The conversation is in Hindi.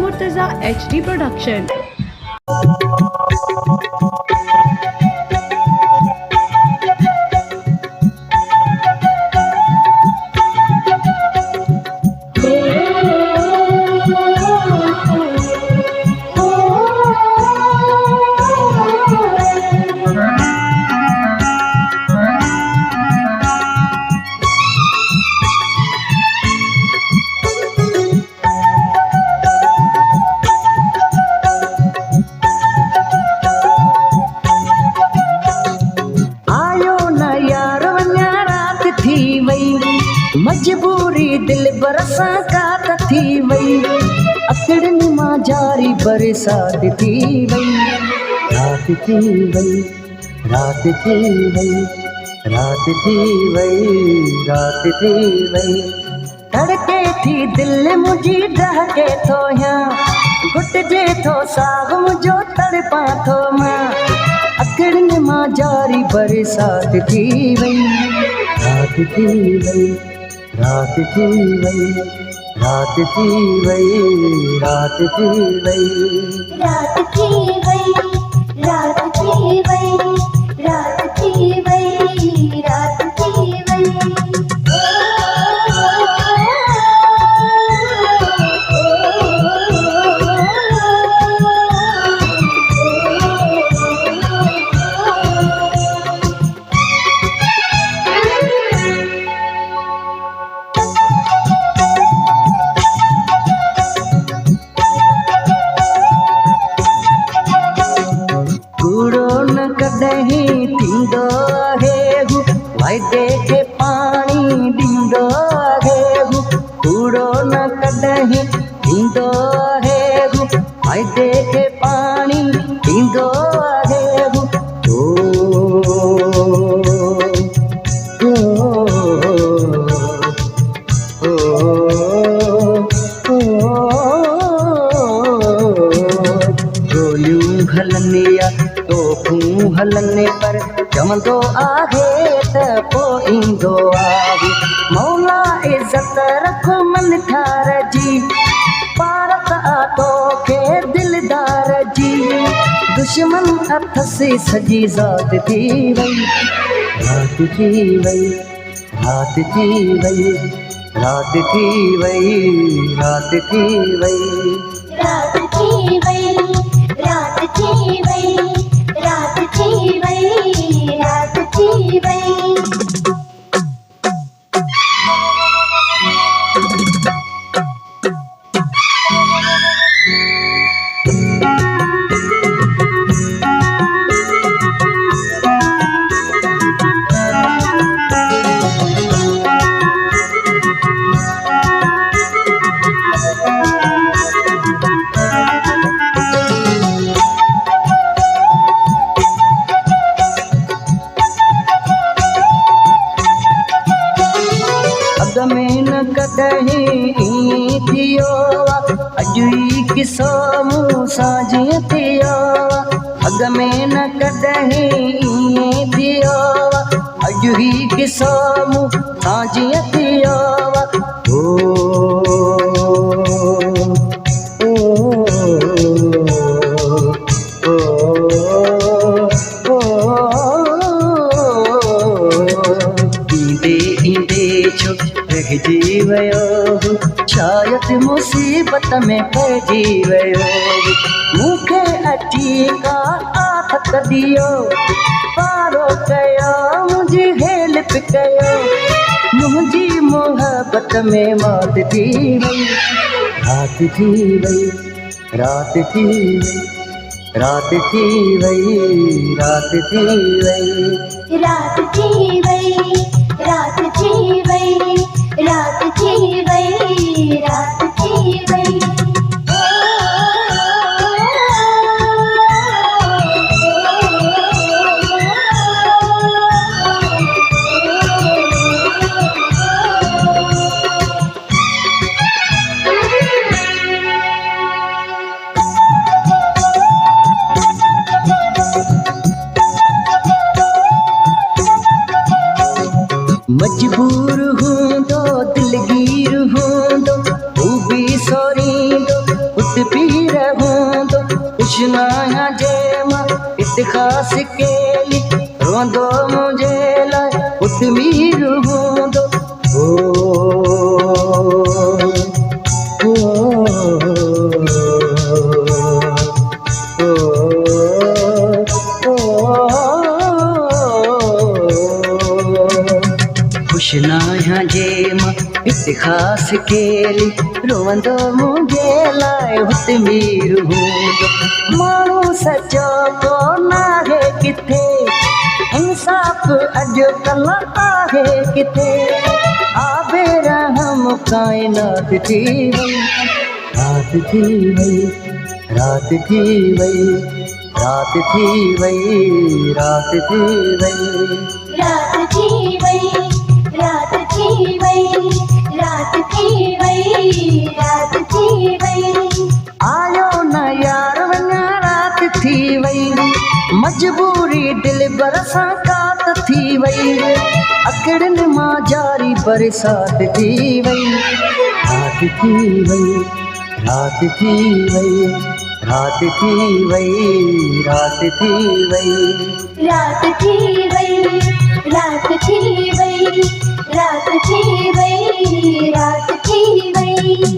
Murtaza HD production. मजबूरी दिल बरसा का थी वही, अकड़नी मां जारी बरसात थी वही। रात थी वही, रात थी वही, रात थी वही, रात थी वही। धड़के थी दिल मुझी डहके थो यहाँ, घुट जे थो साग मुझो तड़पा थो मां। अकड़नी मां जारी बरसात थी वही, रात थी वही, रात थी वही, रात थी वही, रात थी वही, रात थी वही, रात थी वही, रात थी वही, रात थी वही। कॾहिं थींदो आहे हू वाइदे खे पाणी ॾींदो आहे हू, कूड़ो न कॾहिं थींदो आहे हू वाइदे खे पाणी ॾींदो आहे हू। गोलियूं हलनि या तोहूं हलनि पर चवंदो आहे त पोइ ईंदो आहे। मौला इज़त रख मन ठार जी, पारत आ तोखे दिलदार जी। दुश्मन अथसि सॼी ज़ात थी वई, रात थी वई, रात थी वई, रात थी वई, रात थी वई, रात थी वई, रात थी वई, रात थी वई, रात थी वई। में न कॾहिं थियो अॼु ई किसो मूं सां जीअं थियो। अॻ में न कॾहिं थियो अॼु ई किसो मूं सां जीअं थियो। रहिजी वियो शायदि मुसीबत में पइजी वियो। मूंखे अची का आथ दियो, पारो कयो मुंहिंजी हेल्प कयो। मुंहिंजी मोहबत में मौत थी वई, रात थी वई, रात थी वई, रात थी वई, रात थी वई, रात थी वई, रात थी वई, रात थी वई, रात थी वई। मजबूर हूंदो दिलगीर हूंदो, तू भी सो खुश ना जे मां इतिहास केली रोंदो मुझे लाए उतमीर हूंदो खुश ना जे मां इतिहास केली रोंदो मुझे लाए उतमीर हूंदो माण्हू सचो कोन आहे किथे इंसाफ़ अॼुकल्ह आहे किथे आबे रहम काइनात थी वई रात थी वई रात थी वई रात थी वई रात थी वई रात थी वई रात थी वई रात थी वई रात थी वई आयो न यार वञा रात थी वई मजबूरी दिल बरसां कात थी वई अकड़नि मां जारी बरसात थी वई रात थी वई रात थी वई रात थी वई रात थी वई रात थी वई रात थी वई रात थी वई रात थी वई